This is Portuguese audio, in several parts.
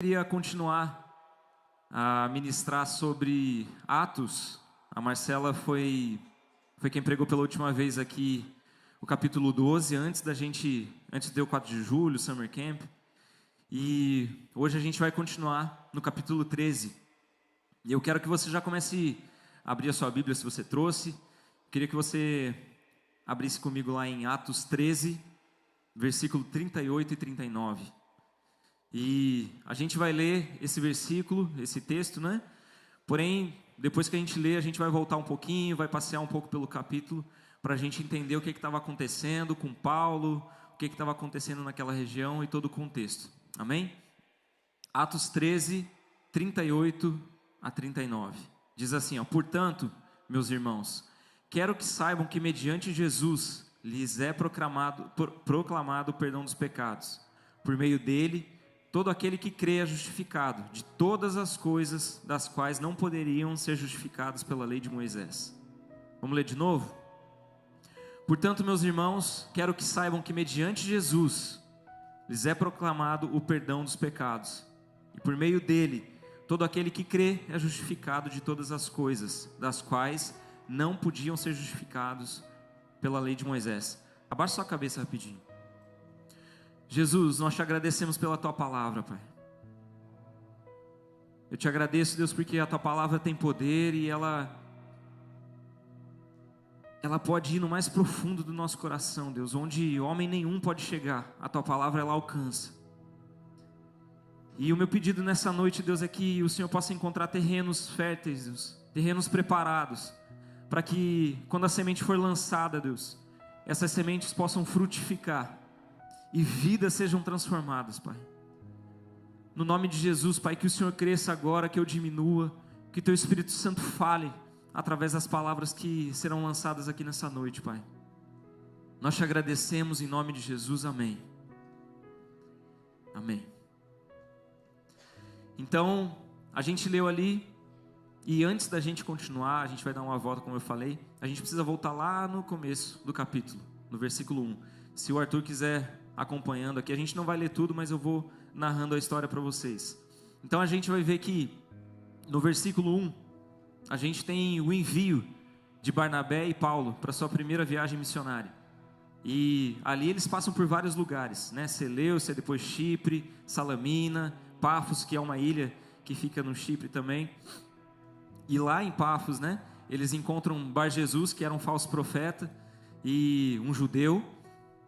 Queria continuar a ministrar sobre Atos. A Marcela foi quem pregou pela última vez aqui o capítulo 12, antes do 4 de julho, Summer Camp. E hoje a gente vai continuar no capítulo 13. E eu quero que você já comece a abrir a sua Bíblia, se você trouxe. Queria que você abrisse comigo lá em Atos 13, versículo 38 e 39. E a gente vai ler esse versículo, esse texto, né? Porém, depois que a gente lê, a gente vai voltar um pouquinho, vai passear um pouco pelo capítulo, para a gente entender o que estava acontecendo com Paulo, o que estava acontecendo naquela região e todo o contexto. Amém? Atos 13, 38 a 39. Diz assim, portanto, meus irmãos, quero que saibam que mediante Jesus lhes é proclamado o perdão dos pecados. Por meio dele, todo aquele que crê é justificado de todas as coisas das quais não poderiam ser justificados pela lei de Moisés. Vamos ler de novo? Portanto, meus irmãos, quero que saibam que mediante Jesus lhes é proclamado o perdão dos pecados. E por meio dele, todo aquele que crê é justificado de todas as coisas das quais não podiam ser justificados pela lei de Moisés. Abaixa sua cabeça rapidinho. Jesus, nós te agradecemos pela Tua palavra, Pai. Eu te agradeço, Deus, porque a Tua palavra tem poder e ela pode ir no mais profundo do nosso coração, Deus, onde homem nenhum pode chegar. A Tua palavra, ela alcança. E o meu pedido nessa noite, Deus, é que o Senhor possa encontrar terrenos férteis, Deus, terrenos preparados, para que quando a semente for lançada, Deus, essas sementes possam frutificar e vidas sejam transformadas, Pai. No nome de Jesus, Pai, que o Senhor cresça agora, que eu diminua, que Teu Espírito Santo fale através das palavras que serão lançadas aqui nessa noite, Pai. Nós te agradecemos em nome de Jesus, amém. Amém. Então, a gente leu ali, e antes da gente continuar, a gente vai dar uma volta, como eu falei, a gente precisa voltar lá no começo do capítulo, no versículo 1. Se o Arthur quiser acompanhando aqui, a gente não vai ler tudo, mas eu vou narrando a história para vocês. Então a gente vai ver que no versículo 1, a gente tem o envio de Barnabé e Paulo para sua primeira viagem missionária. E ali eles passam por vários lugares, né? Seleucia, depois Chipre, Salamina, Pafos, que é uma ilha que fica no Chipre também. E lá em Pafos, né, eles encontram Bar Jesus, que era um falso profeta e um judeu.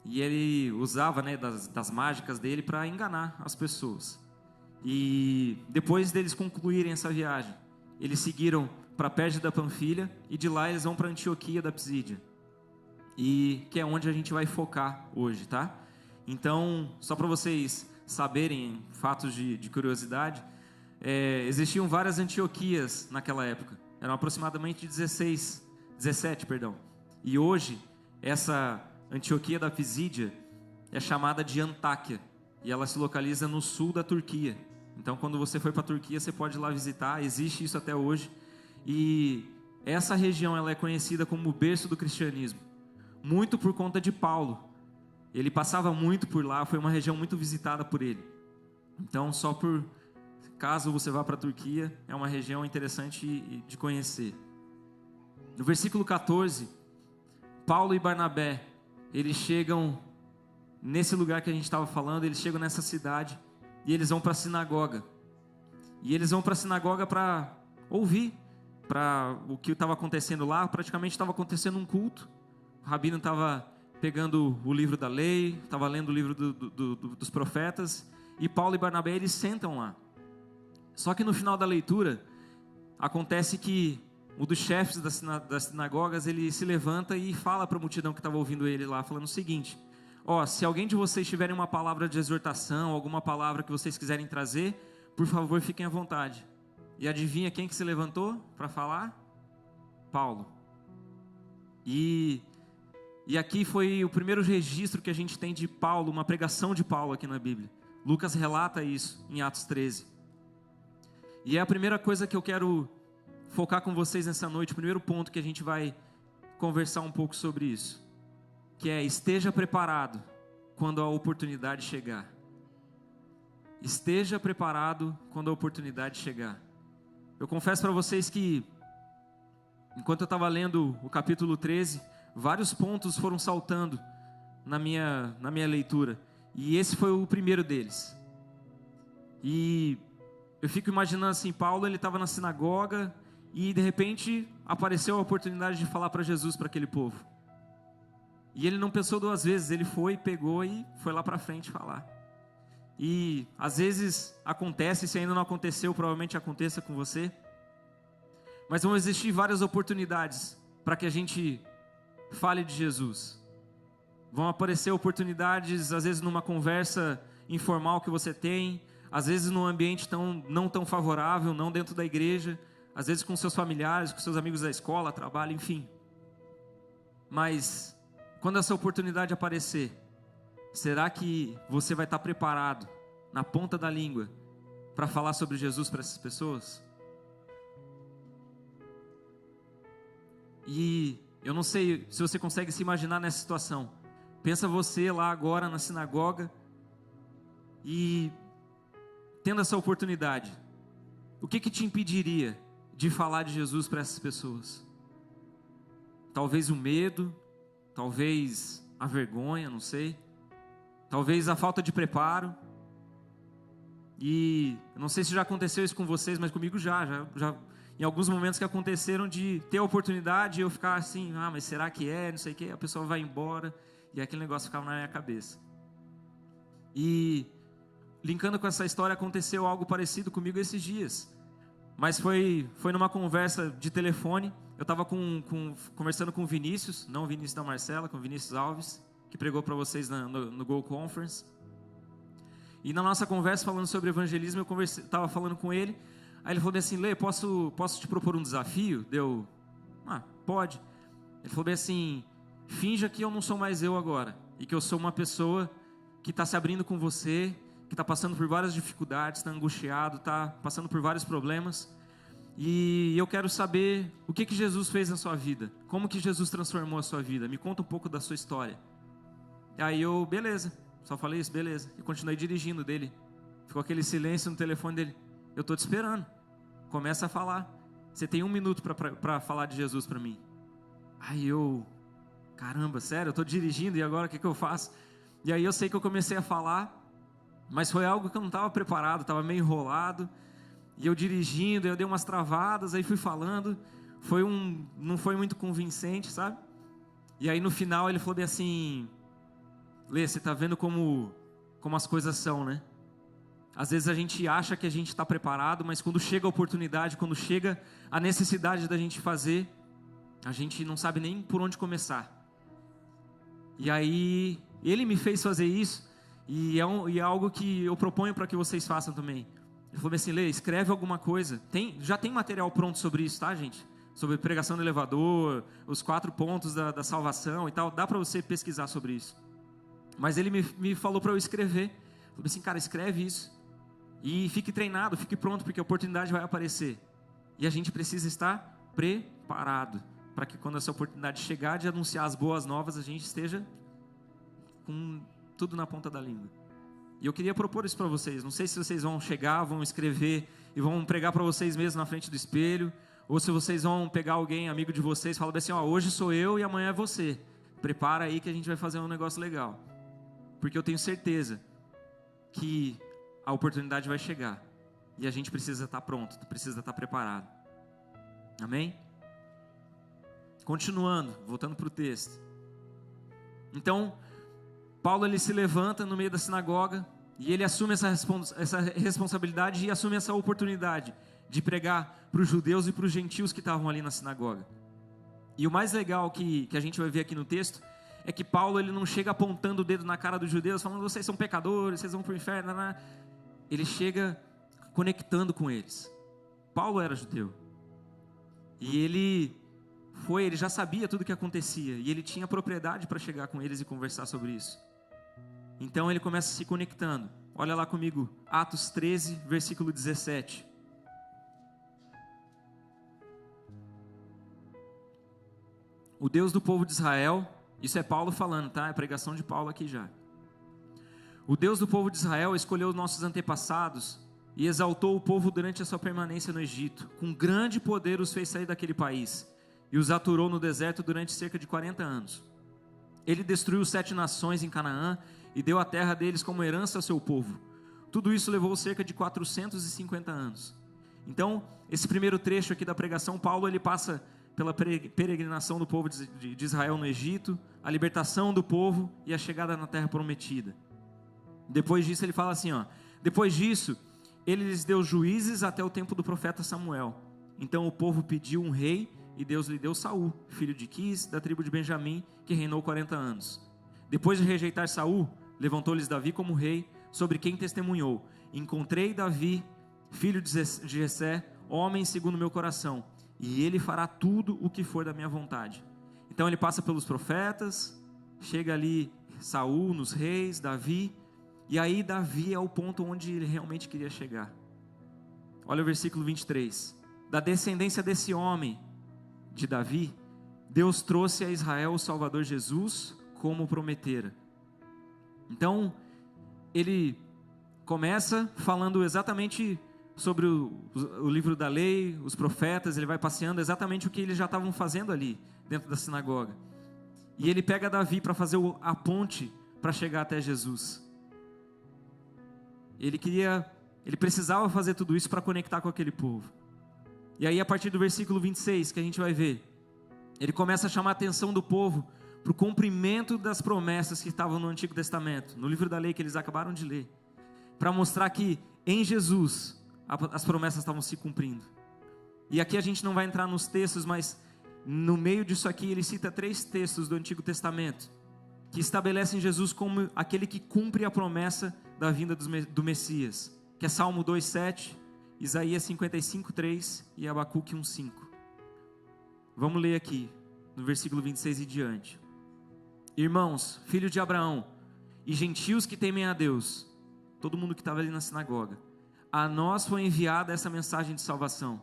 E ele usava, né, das mágicas dele para enganar as pessoas. E depois deles concluírem essa viagem, eles seguiram para Perge da Panfilha e de lá eles vão para Antioquia da Psídia. E que é onde a gente vai focar hoje, tá? Então, só para vocês saberem, fatos de curiosidade, existiam várias Antioquias naquela época. Eram aproximadamente 17, perdão. E hoje, essa Antioquia da Psídia é chamada de Antáquia e ela se localiza no sul da Turquia. Então, quando você for para a Turquia, você pode ir lá visitar. Existe isso até hoje. E essa região ela é conhecida como o berço do cristianismo, muito por conta de Paulo. Ele passava muito por lá, foi uma região muito visitada por ele. Então, só por caso você vá para a Turquia, é uma região interessante de conhecer. No versículo 14, Paulo e Barnabé, eles chegam nesse lugar que a gente estava falando, eles chegam nessa cidade e eles vão para a sinagoga. E eles vão para a sinagoga para ouvir para o que estava acontecendo lá. Praticamente estava acontecendo um culto. O rabino estava pegando o livro da lei, estava lendo o livro dos profetas, e Paulo e Barnabé, eles sentam lá. Só que no final da leitura, acontece que um dos chefes das sinagogas, ele se levanta e fala para a multidão que estava ouvindo ele lá, falando o seguinte: se alguém de vocês tiverem uma palavra de exortação, alguma palavra que vocês quiserem trazer, por favor, fiquem à vontade. E adivinha quem que se levantou para falar? Paulo. E aqui foi o primeiro registro que a gente tem de Paulo, uma pregação de Paulo aqui na Bíblia. Lucas relata isso em Atos 13. E é a primeira coisa que eu quero focar com vocês nessa noite, o primeiro ponto que a gente vai conversar um pouco sobre isso, que é: esteja preparado quando a oportunidade chegar. esteja preparado quando a oportunidade chegar. Eu confesso para vocês que, enquanto eu estava lendo o capítulo 13, vários pontos foram saltando na minha leitura. E esse foi o primeiro deles. E eu fico imaginando assim, Paulo, ele estava na sinagoga e de repente apareceu a oportunidade de falar para Jesus, para aquele povo. E ele não pensou duas vezes, ele foi, pegou e foi lá para frente falar. E às vezes acontece, se ainda não aconteceu, provavelmente aconteça com você. Mas vão existir várias oportunidades para que a gente fale de Jesus. Vão aparecer oportunidades, às vezes numa conversa informal que você tem, às vezes num ambiente não tão favorável, não dentro da igreja, às vezes com seus familiares, com seus amigos da escola, trabalho, enfim. Mas quando essa oportunidade aparecer, será que você vai estar preparado, na ponta da língua, para falar sobre Jesus para essas pessoas? E eu não sei se você consegue se imaginar nessa situação. Pensa você lá agora na sinagoga e tendo essa oportunidade. O que te impediria de falar de Jesus para essas pessoas? Talvez o medo, talvez a vergonha, não sei. Talvez a falta de preparo. E eu não sei se já aconteceu isso com vocês, mas comigo já em alguns momentos que aconteceram de ter a oportunidade e eu ficar assim, mas será que é, não sei o que, a pessoa vai embora e aquele negócio ficava na minha cabeça. E linkando com essa história, aconteceu algo parecido comigo esses dias, mas foi numa conversa de telefone. Eu estava conversando com o Vinícius, não o Vinícius da Marcela, com o Vinícius Alves, que pregou para vocês no Go Conference. E na nossa conversa falando sobre evangelismo, eu estava falando com ele. Aí ele falou assim, Lê, posso te propor um desafio? Deu, pode. Ele falou assim, finja que eu não sou mais eu agora, e que eu sou uma pessoa que está se abrindo com você, que está passando por várias dificuldades, está angustiado, está passando por vários problemas, e eu quero saber o que Jesus fez na sua vida, como que Jesus transformou a sua vida, me conta um pouco da sua história. E aí eu, beleza, só falei isso, beleza, e continuei dirigindo dele, ficou aquele silêncio no telefone dele. Eu estou te esperando, começa a falar, você tem 1 minuto para falar de Jesus para mim. Aí eu, caramba, sério, eu estou dirigindo e agora o que eu faço? E aí eu sei que eu comecei a falar, mas foi algo que eu não estava preparado, estava meio enrolado, e eu dirigindo, eu dei umas travadas, aí fui falando, não foi muito convincente, sabe? E aí no final ele falou bem assim, Lê, você está vendo como as coisas são, né? Às vezes a gente acha que a gente está preparado, mas quando chega a oportunidade, quando chega a necessidade da gente fazer, a gente não sabe nem por onde começar. E aí, ele me fez fazer isso, e é algo que eu proponho para que vocês façam também. Ele falou assim, Lê, escreve alguma coisa. Já tem material pronto sobre isso, tá, gente? Sobre pregação no elevador, os 4 pontos da salvação e tal. Dá para você pesquisar sobre isso. Mas ele me falou para eu escrever. Ele falou assim, cara, escreve isso. E fique treinado, fique pronto, porque a oportunidade vai aparecer. E a gente precisa estar preparado, para que quando essa oportunidade chegar de anunciar as boas novas, a gente esteja com tudo na ponta da língua. E eu queria propor isso para vocês. Não sei se vocês vão chegar, vão escrever e vão pregar para vocês mesmos na frente do espelho, ou se vocês vão pegar alguém, amigo de vocês, e falar assim, hoje sou eu e amanhã é você. Prepara aí que a gente vai fazer um negócio legal. Porque eu tenho certeza que a oportunidade vai chegar. E a gente precisa estar pronto, precisa estar preparado. Amém? Continuando, voltando para o texto. Então, Paulo ele se levanta no meio da sinagoga e ele assume essa responsabilidade e assume essa oportunidade de pregar para os judeus e para os gentios que estavam ali na sinagoga. E o mais legal que a gente vai ver aqui no texto é que Paulo ele não chega apontando o dedo na cara dos judeus, falando, vocês são pecadores, vocês vão para o inferno. Ele chega conectando com eles. Paulo era judeu. E ele já sabia tudo o que acontecia. E ele tinha propriedade para chegar com eles e conversar sobre isso. Então ele começa se conectando. Olha lá comigo, Atos 13, versículo 17. O Deus do povo de Israel, isso é Paulo falando, tá? É a pregação de Paulo aqui já. O Deus do povo de Israel escolheu nossos antepassados e exaltou o povo durante a sua permanência no Egito. Com grande poder os fez sair daquele país e os aturou no deserto durante cerca de 40 anos. Ele destruiu 7 nações em Canaã e deu a terra deles como herança ao seu povo. Tudo isso levou cerca de 450 anos. Então, esse primeiro trecho aqui da pregação, Paulo ele passa pela peregrinação do povo de Israel no Egito, a libertação do povo e a chegada na terra prometida. Depois disso ele fala assim, depois disso, ele lhes deu juízes até o tempo do profeta Samuel. Então o povo pediu um rei e Deus lhe deu Saul, filho de Quis, da tribo de Benjamim, que reinou 40 anos. Depois de rejeitar Saul, levantou-lhes Davi como rei, sobre quem testemunhou: encontrei Davi, filho de Jessé, homem segundo meu coração, e ele fará tudo o que for da minha vontade. Então ele passa pelos profetas, chega ali Saul, nos reis, Davi, e aí Davi é o ponto onde ele realmente queria chegar. Olha o versículo 23. Da descendência desse homem, de Davi, Deus trouxe a Israel o Salvador Jesus, como prometera. Então, ele começa falando exatamente sobre o livro da lei, os profetas, ele vai passeando exatamente o que eles já estavam fazendo ali, dentro da sinagoga. E ele pega Davi para fazer a ponte para chegar até Jesus. Ele precisava fazer tudo isso para conectar com aquele povo. E aí a partir do versículo 26, que a gente vai ver, ele começa a chamar a atenção do povo para o cumprimento das promessas que estavam no Antigo Testamento, no livro da lei que eles acabaram de ler, para mostrar que em Jesus as promessas estavam se cumprindo. E aqui a gente não vai entrar nos textos, mas no meio disso aqui ele cita 3 textos do Antigo Testamento, que estabelecem Jesus como aquele que cumpre a promessa da vinda do Messias, que é Salmo 2:7, Isaías 55:3 e Abacuque 1:5. Vamos ler aqui, no versículo 26 e diante. Irmãos, filhos de Abraão, e gentios que temem a Deus, todo mundo que estava ali na sinagoga, a nós foi enviada essa mensagem de salvação.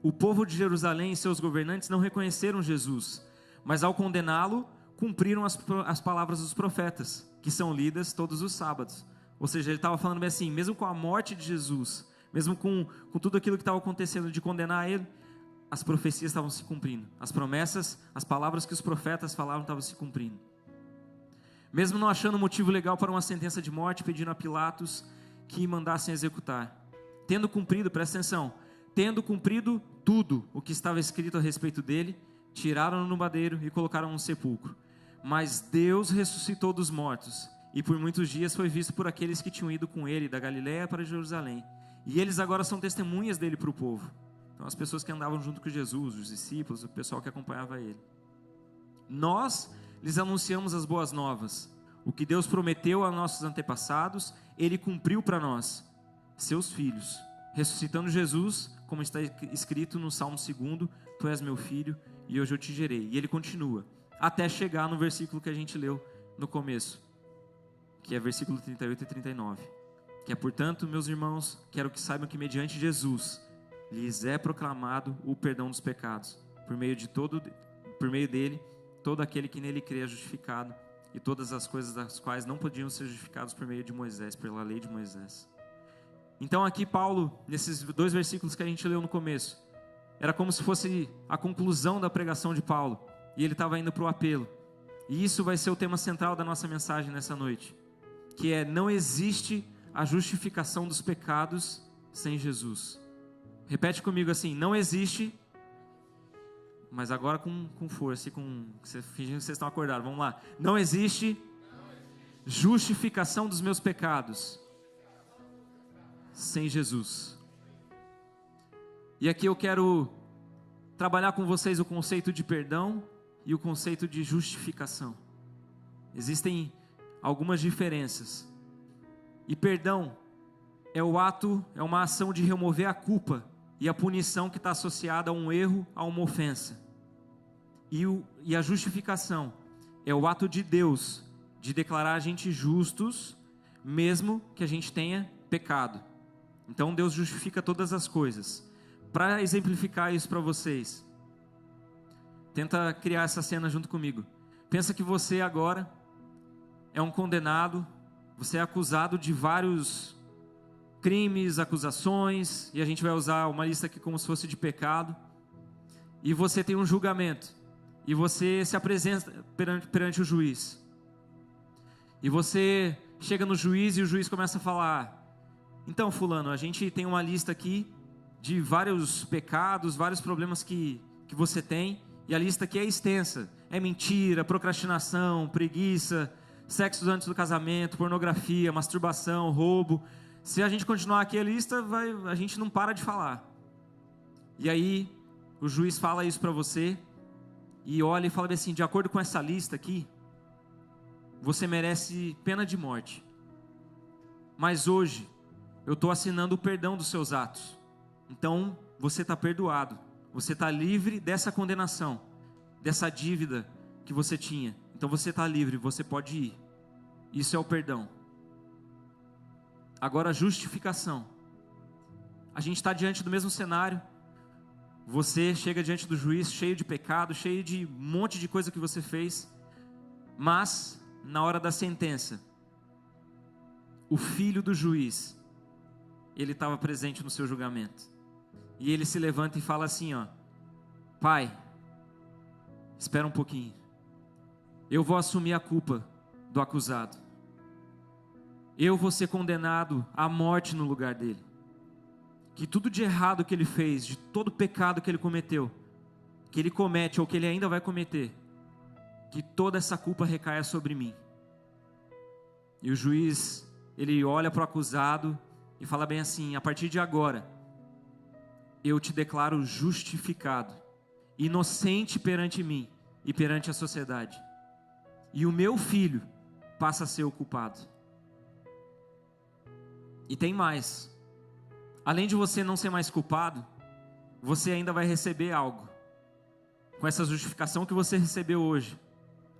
O povo de Jerusalém e seus governantes não reconheceram Jesus, mas ao condená-lo, cumpriram as palavras dos profetas, que são lidas todos os sábados. Ou seja, ele estava falando bem assim, mesmo com a morte de Jesus, mesmo com tudo aquilo que estava acontecendo de condenar ele, as profecias estavam se cumprindo. As promessas, as palavras que os profetas falavam estavam se cumprindo. Mesmo não achando motivo legal para uma sentença de morte, pedindo a Pilatos que mandassem executar. Tendo cumprido, presta atenção, tendo cumprido tudo o que estava escrito a respeito dele, tiraram-no no madeiro e colocaram no sepulcro. Mas Deus ressuscitou dos mortos, e por muitos dias foi visto por aqueles que tinham ido com ele da Galiléia para Jerusalém. E eles agora são testemunhas dele para o povo. Então as pessoas que andavam junto com Jesus, os discípulos, o pessoal que acompanhava ele. Nós lhes anunciamos as boas novas. O que Deus prometeu a nossos antepassados, ele cumpriu para nós, seus filhos, ressuscitando Jesus, como está escrito no Salmo 2, tu és meu filho e hoje eu te gerei. E ele continua, até chegar no versículo que a gente leu no começo, que é versículo 38 e 39, que é: portanto, meus irmãos, quero que saibam que mediante Jesus lhes é proclamado o perdão dos pecados, por meio dele, todo aquele que nele crê é justificado, e todas as coisas das quais não podiam ser justificadas por meio de Moisés, pela lei de Moisés. Então aqui Paulo, nesses 2 versículos que a gente leu no começo, era como se fosse a conclusão da pregação de Paulo, e ele estava indo para o apelo. E isso vai ser o tema central da nossa mensagem nessa noite, que é: não existe a justificação dos pecados sem Jesus. Repete comigo assim: não existe, mas agora com força e fingindo que vocês estão acordados, vamos lá. Não existe justificação dos meus pecados sem Jesus. E aqui eu quero trabalhar com vocês o conceito de perdão e o conceito de justificação. Existem algumas diferenças. E perdão é uma ação de remover a culpa e a punição que está associada a um erro, a uma ofensa. E a justificação é o ato de Deus de declarar a gente justos, mesmo que a gente tenha pecado. Então Deus justifica todas as coisas. Para exemplificar isso para vocês, tenta criar essa cena junto comigo. Pensa que você agora é um condenado Você é acusado de vários crimes, acusações, e a gente vai usar uma lista aqui como se fosse de pecado. E você tem um julgamento. E você se apresenta perante o juiz. E você chega no juiz e o juiz começa a falar: então, fulano, a gente tem uma lista aqui de vários pecados, vários problemas que você tem. E a lista aqui é extensa. É mentira, procrastinação, preguiça, sexo antes do casamento, pornografia, masturbação, roubo. Se a gente continuar aqui a lista, a gente não para de falar. E aí o juiz fala isso para você e olha e fala assim: de acordo com essa lista aqui, você merece pena de morte. Mas hoje eu estou assinando o perdão dos seus atos. Então você está perdoado. Você está livre dessa condenação, dessa dívida que você tinha. Então você está livre, você pode ir. Isso é o perdão. Agora a justificação. A gente está diante do mesmo cenário. Você chega diante do juiz cheio de pecado, cheio de um monte de coisa que você fez. Mas, na hora da sentença, o filho do juiz, ele estava presente no seu julgamento. E ele se levanta e fala assim, ó: pai, espera um pouquinho. Eu vou assumir a culpa do acusado. Eu vou ser condenado à morte no lugar dele. Que tudo de errado que ele fez, de todo pecado que ele cometeu, que ele comete ou que ele ainda vai cometer, que toda essa culpa recaia sobre mim. E o juiz, ele olha para o acusado e fala bem assim: a partir de agora, eu te declaro justificado, inocente perante mim e perante a sociedade. E o meu filho passa a ser o culpado. E tem mais. Além de você não ser mais culpado, você ainda vai receber algo. Com essa justificação que você recebeu hoje,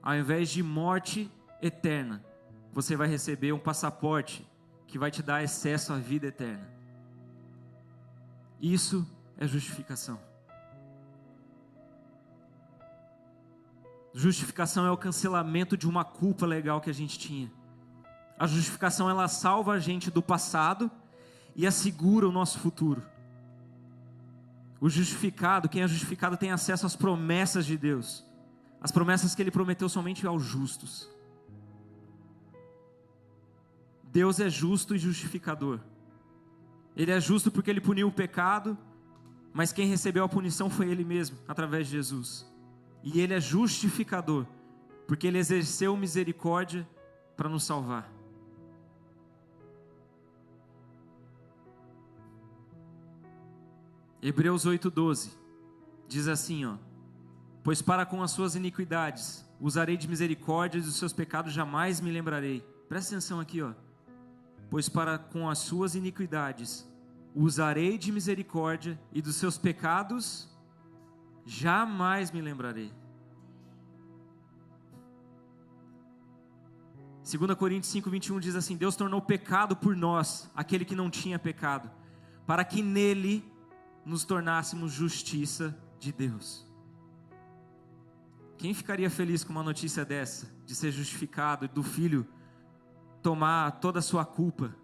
ao invés de morte eterna, você vai receber um passaporte que vai te dar acesso à vida eterna. Isso é justificação. Justificação é o cancelamento de uma culpa legal que a gente tinha. A justificação, ela salva a gente do passado e assegura o nosso futuro. O justificado, quem é justificado tem acesso às promessas de Deus. As promessas que Ele prometeu somente aos justos. Deus é justo e justificador. Ele é justo porque Ele puniu o pecado, mas quem recebeu a punição foi Ele mesmo, através de Jesus. E Ele é justificador, porque Ele exerceu misericórdia para nos salvar. Hebreus 8:12 diz assim, ó: pois para com as suas iniquidades usarei de misericórdia, e dos seus pecados jamais me lembrarei. Presta atenção aqui, ó. Pois para com as suas iniquidades usarei de misericórdia, e dos seus pecados jamais me lembrarei. 2 Coríntios 5:21 diz assim: Deus tornou pecado por nós, aquele que não tinha pecado, para que nele nos tornássemos justiça de Deus. Quem ficaria feliz com uma notícia dessa, de ser justificado, do filho tomar toda a sua culpa?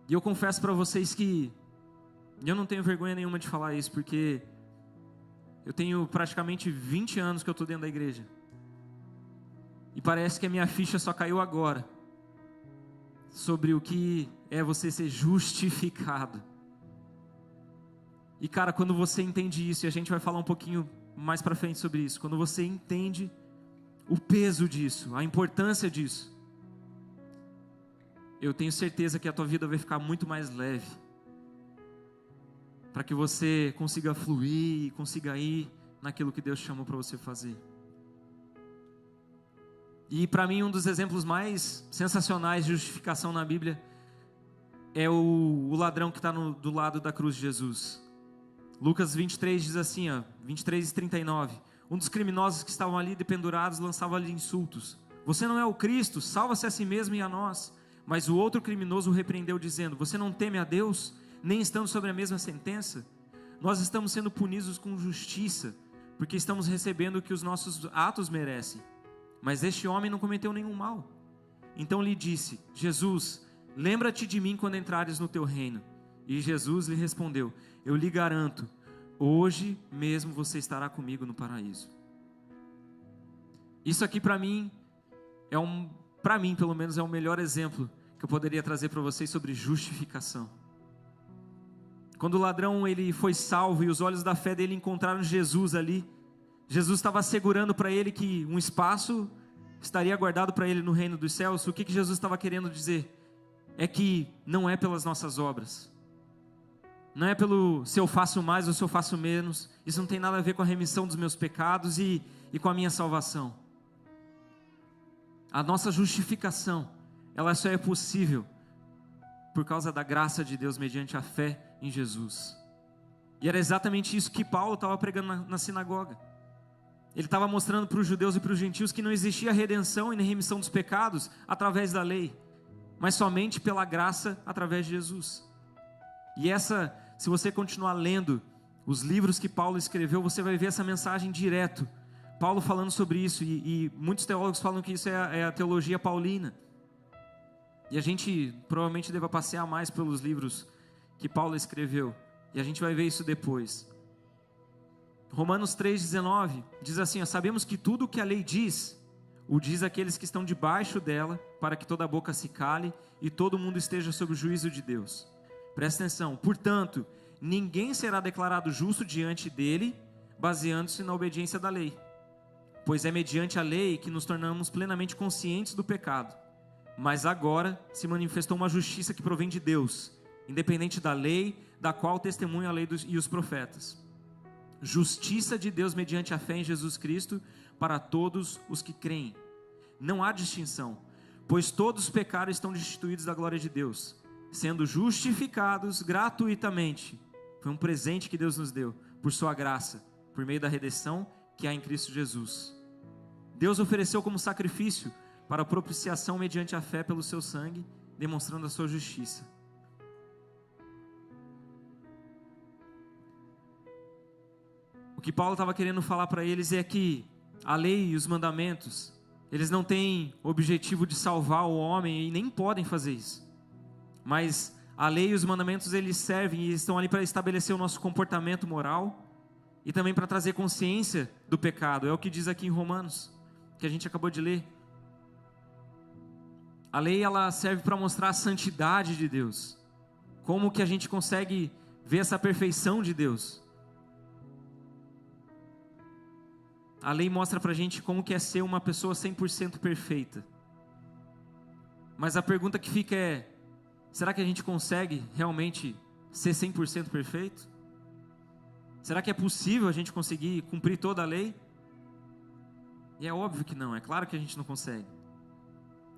E eu confesso para vocês que eu não tenho vergonha nenhuma de falar isso, porque eu tenho praticamente 20 anos que eu estou dentro da igreja. E parece que a minha ficha só caiu agora, sobre o que é você ser justificado. E cara, quando você entende isso, e a gente vai falar um pouquinho mais para frente sobre isso, quando você entende o peso disso, a importância disso, eu tenho certeza que a tua vida vai ficar muito mais leve, para que você consiga fluir e consiga ir naquilo que Deus chamou para você fazer. E para mim um dos exemplos mais sensacionais de justificação na Bíblia é o ladrão que está do lado da cruz de Jesus. Lucas 23 diz assim, ó, 23:39, um dos criminosos que estavam ali dependurados lançava-lhe insultos: você não é o Cristo, salva-se a si mesmo e a nós. Mas o outro criminoso o repreendeu dizendo: você não teme a Deus, nem estamos sobre a mesma sentença? Nós estamos sendo punidos com justiça, porque estamos recebendo o que os nossos atos merecem. Mas este homem não cometeu nenhum mal. Então lhe disse: Jesus, lembra-te de mim quando entrares no teu reino. E Jesus lhe respondeu: eu lhe garanto, hoje mesmo você estará comigo no paraíso. Isso aqui para mim para mim pelo menos é o melhor exemplo que eu poderia trazer para vocês sobre justificação. Quando o ladrão ele foi salvo e os olhos da fé dele encontraram Jesus ali, Jesus estava assegurando para ele que um espaço estaria guardado para ele no reino dos céus. O que Jesus estava querendo dizer? É que não é pelas nossas obras, não é pelo se eu faço mais ou se eu faço menos, isso não tem nada a ver com a remissão dos meus pecados e com a minha salvação. A nossa justificação, ela só é possível por causa da graça de Deus mediante a fé em Jesus. E era exatamente isso que Paulo estava pregando na sinagoga. Ele estava mostrando para os judeus e para os gentios que não existia redenção e nem remissão dos pecados através da lei, mas somente pela graça através de Jesus. E se você continuar lendo os livros que Paulo escreveu, você vai ver essa mensagem direto. Paulo falando sobre isso, e muitos teólogos falam que isso é a teologia paulina. E a gente provavelmente deva passear mais pelos livros que Paulo escreveu, e a gente vai ver isso depois. Romanos 3,19 diz assim: sabemos que tudo o que a lei diz, o diz aqueles que estão debaixo dela, para que toda a boca se cale e todo mundo esteja sob o juízo de Deus. Presta atenção: portanto, ninguém será declarado justo diante dele, baseando-se na obediência da lei. Pois é mediante a lei que nos tornamos plenamente conscientes do pecado. Mas agora se manifestou uma justiça que provém de Deus, independente da lei, da qual testemunha a lei e os profetas. Justiça de Deus mediante a fé em Jesus Cristo para todos os que creem. Não há distinção, pois todos pecaram e estão destituídos da glória de Deus, sendo justificados gratuitamente. Foi um presente que Deus nos deu, por sua graça, por meio da redenção que há em Cristo Jesus. Deus ofereceu como sacrifício para a propiciação mediante a fé pelo seu sangue, demonstrando a sua justiça. O que Paulo estava querendo falar para eles é que a lei e os mandamentos, eles não têm o objetivo de salvar o homem e nem podem fazer isso. Mas a lei e os mandamentos, eles servem e estão ali para estabelecer o nosso comportamento moral e também para trazer consciência do pecado. É o que diz aqui em Romanos, que a gente acabou de ler. A lei, ela serve para mostrar a santidade de Deus. Como que a gente consegue ver essa perfeição de Deus? A lei mostra para a gente como que é ser uma pessoa 100% perfeita. Mas a pergunta que fica é: será que a gente consegue realmente ser 100% perfeito? Será que é possível a gente conseguir cumprir toda a lei? E é óbvio que não, é claro que a gente não consegue.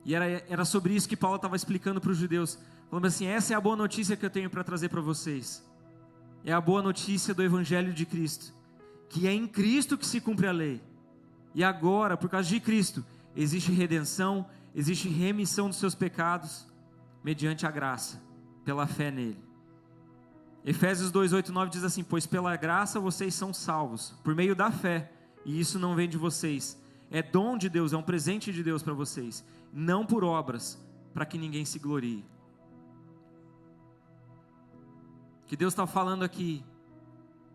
E era sobre isso que Paulo estava explicando para os judeus, falando assim: essa é a boa notícia que eu tenho para trazer para vocês. É a boa notícia do Evangelho de Cristo, que é em Cristo que se cumpre a lei. E agora, por causa de Cristo, existe redenção, existe remissão dos seus pecados, mediante a graça, pela fé nele. Efésios 2:8-9 diz assim: pois pela graça vocês são salvos, por meio da fé, e isso não vem de vocês, é dom de Deus, é um presente de Deus para vocês, não por obras, para que ninguém se glorie. O que Deus está falando aqui,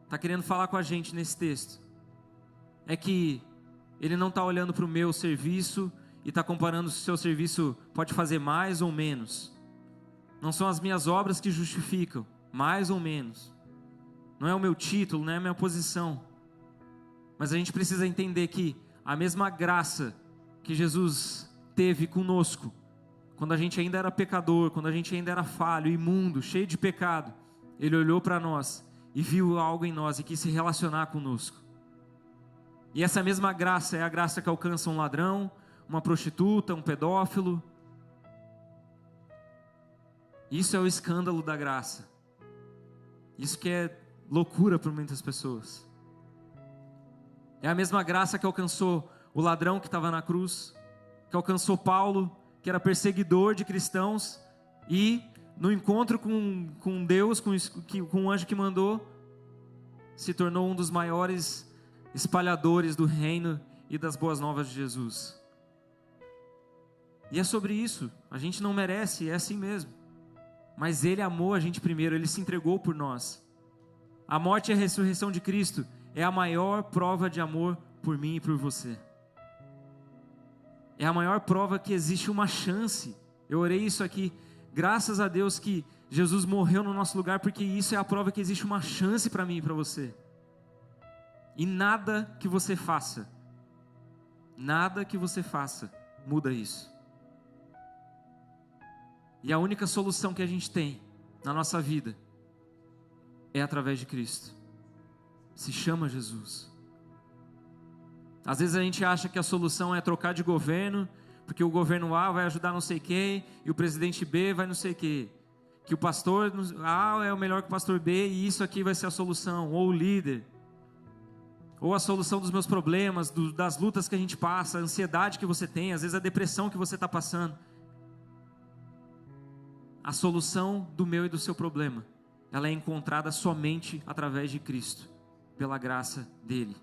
está querendo falar com a gente nesse texto, é que Ele não está olhando para o meu serviço e está comparando se o seu serviço pode fazer mais ou menos. Não são as minhas obras que justificam, mais ou menos. Não é o meu título, não é a minha posição. Mas a gente precisa entender que a mesma graça que Jesus teve conosco, quando a gente ainda era pecador, quando a gente ainda era falho, imundo, cheio de pecado, Ele olhou para nós e viu algo em nós e quis se relacionar conosco. E essa mesma graça é a graça que alcança um ladrão, uma prostituta, um pedófilo. Isso é o escândalo da graça. Isso que é loucura para muitas pessoas. É a mesma graça que alcançou o ladrão que estava na cruz, que alcançou Paulo, que era perseguidor de cristãos, e no encontro com Deus, com o anjo que mandou, se tornou um dos maiores espalhadores do reino e das boas novas de Jesus. E é sobre isso. A gente não merece, é assim mesmo. Mas Ele amou a gente primeiro, Ele se entregou por nós. A morte e a ressurreição de Cristo é a maior prova de amor por mim e por você. É a maior prova que existe uma chance. Eu orei isso aqui, graças a Deus que Jesus morreu no nosso lugar, porque isso é a prova que existe uma chance para mim e para você. E nada que você faça muda isso. E a única solução que a gente tem na nossa vida é através de Cristo. Se chama Jesus. Às vezes a gente acha que a solução é trocar de governo, porque o governo A vai ajudar não sei quem, e o presidente B vai não sei quem. Que o pastor A é o melhor que o pastor B, e isso aqui vai ser a solução, ou o líder. Ou a solução dos meus problemas, das lutas que a gente passa, a ansiedade que você tem, às vezes a depressão que você está passando. A solução do meu e do seu problema, ela é encontrada somente através de Cristo, pela graça dEle.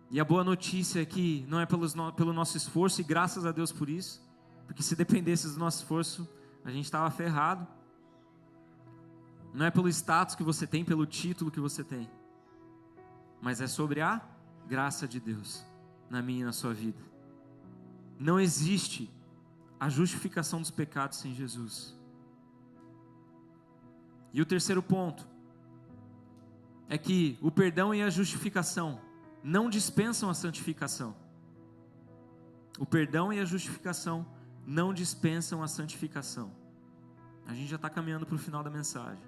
E a boa notícia é que não é pelo nosso esforço, e graças a Deus por isso, porque se dependesse do nosso esforço, a gente estava ferrado. Não é pelo status que você tem, pelo título que você tem, mas é sobre a graça de Deus na minha e na sua vida. Não existe a justificação dos pecados sem Jesus. E o terceiro ponto é que o perdão e a justificação não dispensam a santificação. O perdão e a justificação não dispensam a santificação. A gente já está caminhando para o final da mensagem.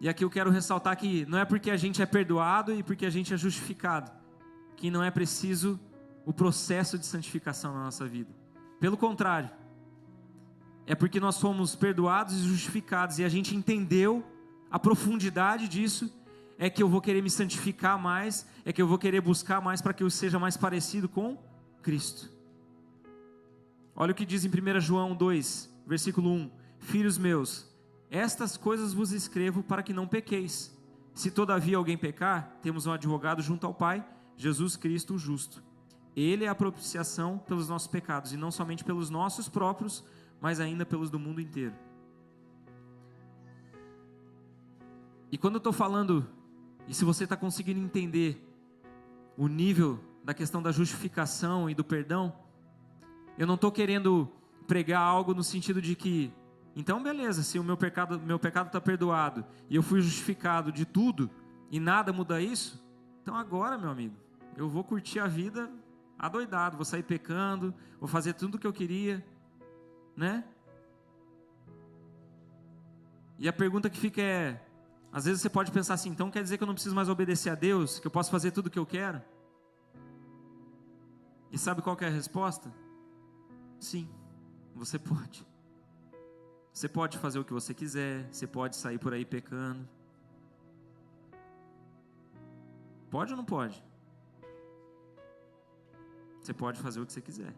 E aqui eu quero ressaltar que não é porque a gente é perdoado e porque a gente é justificado que não é preciso o processo de santificação na nossa vida. Pelo contrário, é porque nós fomos perdoados e justificados e a gente entendeu a profundidade disso, é que eu vou querer me santificar mais, é que eu vou querer buscar mais para que eu seja mais parecido com Cristo. Olha o que diz em 1 João 2, versículo 1: Filhos meus, estas coisas vos escrevo para que não pequeis. Se todavia alguém pecar, temos um advogado junto ao Pai, Jesus Cristo o justo. Ele é a propiciação pelos nossos pecados, e não somente pelos nossos próprios, mas ainda pelos do mundo inteiro. E quando eu estou falando, e se você está conseguindo entender o nível da questão da justificação e do perdão, eu não estou querendo pregar algo no sentido de que, então beleza, se o meu pecado está perdoado, e eu fui justificado de tudo, e nada muda isso, então agora, meu amigo, eu vou curtir a vida adoidado, vou sair pecando, vou fazer tudo o que eu queria, né? E a pergunta que fica é, às vezes você pode pensar assim, então quer dizer que eu não preciso mais obedecer a Deus, que eu posso fazer tudo o que eu quero? E sabe qual que é a resposta? Sim, você pode. Você pode fazer o que você quiser, você pode sair por aí pecando. Pode ou não pode? Você pode fazer o que você quiser.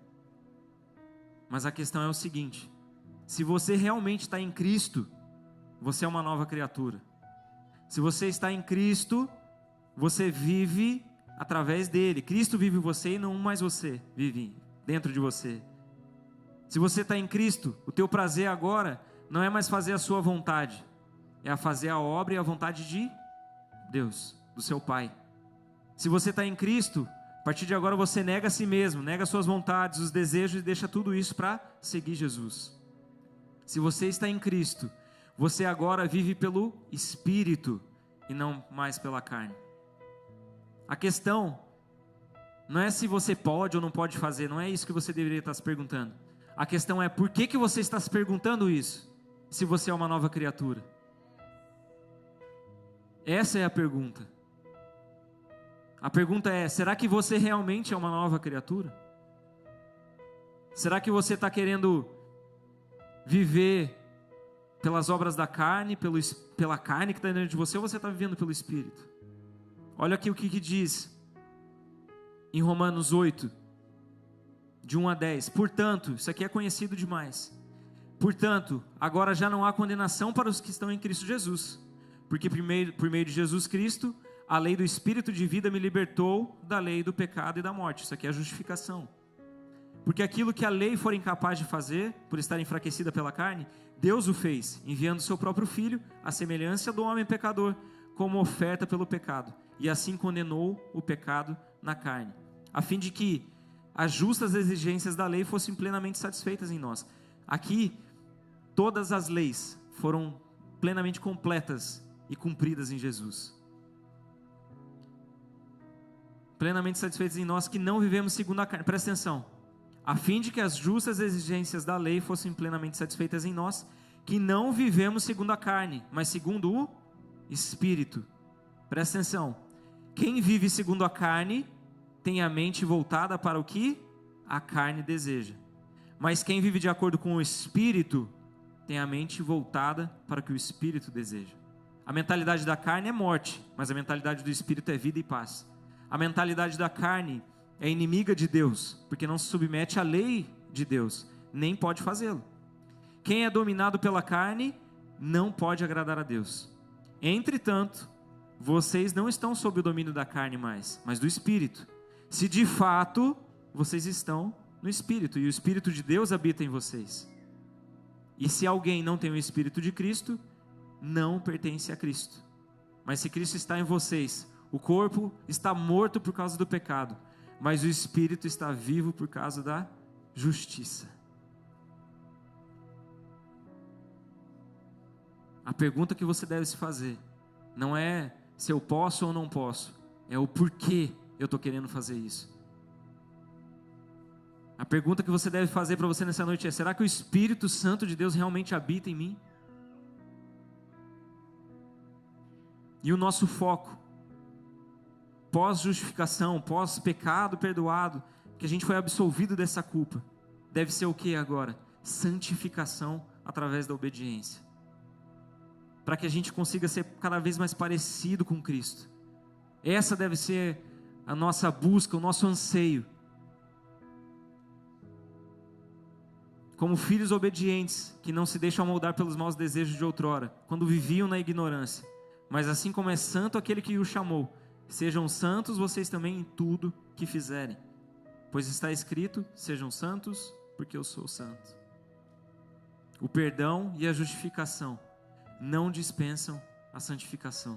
Mas a questão é o seguinte: se você realmente está em Cristo, você é uma nova criatura. Se você está em Cristo, você vive através dele. Cristo vive em você e não mais você vive dentro de você. Se você está em Cristo, o teu prazer agora não é mais fazer a sua vontade, é a fazer a obra e a vontade de Deus, do seu Pai. Se você está em Cristo, a partir de agora você nega a si mesmo, nega as suas vontades, os desejos e deixa tudo isso para seguir Jesus. Se você está em Cristo, você agora vive pelo Espírito e não mais pela carne. A questão não é se você pode ou não pode fazer, não é isso que você deveria estar se perguntando. A questão é por que você está se perguntando isso, se você é uma nova criatura. Essa é a pergunta. A pergunta é, será que você realmente é uma nova criatura? Será que você está querendo viver pelas obras da carne, pela carne que está dentro de você, ou você está vivendo pelo Espírito? Olha aqui o que diz em Romanos 8, de 1 a 10. Portanto, isso aqui é conhecido demais. Portanto, agora já não há condenação para os que estão em Cristo Jesus, porque por meio de Jesus Cristo, a lei do Espírito de vida me libertou da lei do pecado e da morte. Isso aqui é a justificação. Porque aquilo que a lei for incapaz de fazer, por estar enfraquecida pela carne, Deus o fez, enviando seu próprio Filho, à semelhança do homem pecador, como oferta pelo pecado. E assim condenou o pecado na carne, a fim de que as justas exigências da lei fossem plenamente satisfeitas em nós. Aqui, todas as leis foram plenamente completas e cumpridas em Jesus. Plenamente satisfeitas em nós que não vivemos segundo a carne. Presta atenção. A fim de que as justas exigências da lei fossem plenamente satisfeitas em nós, que não vivemos segundo a carne, mas segundo o Espírito. Presta atenção. Quem vive segundo a carne tem a mente voltada para o que a carne deseja. Mas quem vive de acordo com o Espírito tem a mente voltada para o que o Espírito deseja. A mentalidade da carne é morte, mas a mentalidade do Espírito é vida e paz. A mentalidade da carne é inimiga de Deus, porque não se submete à lei de Deus, nem pode fazê-lo. Quem é dominado pela carne não pode agradar a Deus. Entretanto, vocês não estão sob o domínio da carne mais, mas do Espírito. Se de fato vocês estão no Espírito, e o Espírito de Deus habita em vocês. E se alguém não tem o Espírito de Cristo, não pertence a Cristo. Mas se Cristo está em vocês, o corpo está morto por causa do pecado, mas o Espírito está vivo por causa da justiça. A pergunta que você deve se fazer não é se eu posso ou não posso, é o porquê eu estou querendo fazer isso. A pergunta que você deve fazer para você nessa noite é: será que o Espírito Santo de Deus realmente habita em mim? E o nosso foco, pós-justificação, pós-pecado perdoado, que a gente foi absolvido dessa culpa, deve ser o que agora? Santificação através da obediência. Para que a gente consiga ser cada vez mais parecido com Cristo. Essa deve ser a nossa busca, o nosso anseio. Como filhos obedientes, que não se deixam moldar pelos maus desejos de outrora, quando viviam na ignorância. Mas assim como é santo aquele que o chamou, sejam santos vocês também em tudo que fizerem. Pois está escrito: sejam santos, porque eu sou santo. O perdão e a justificação não dispensam a santificação.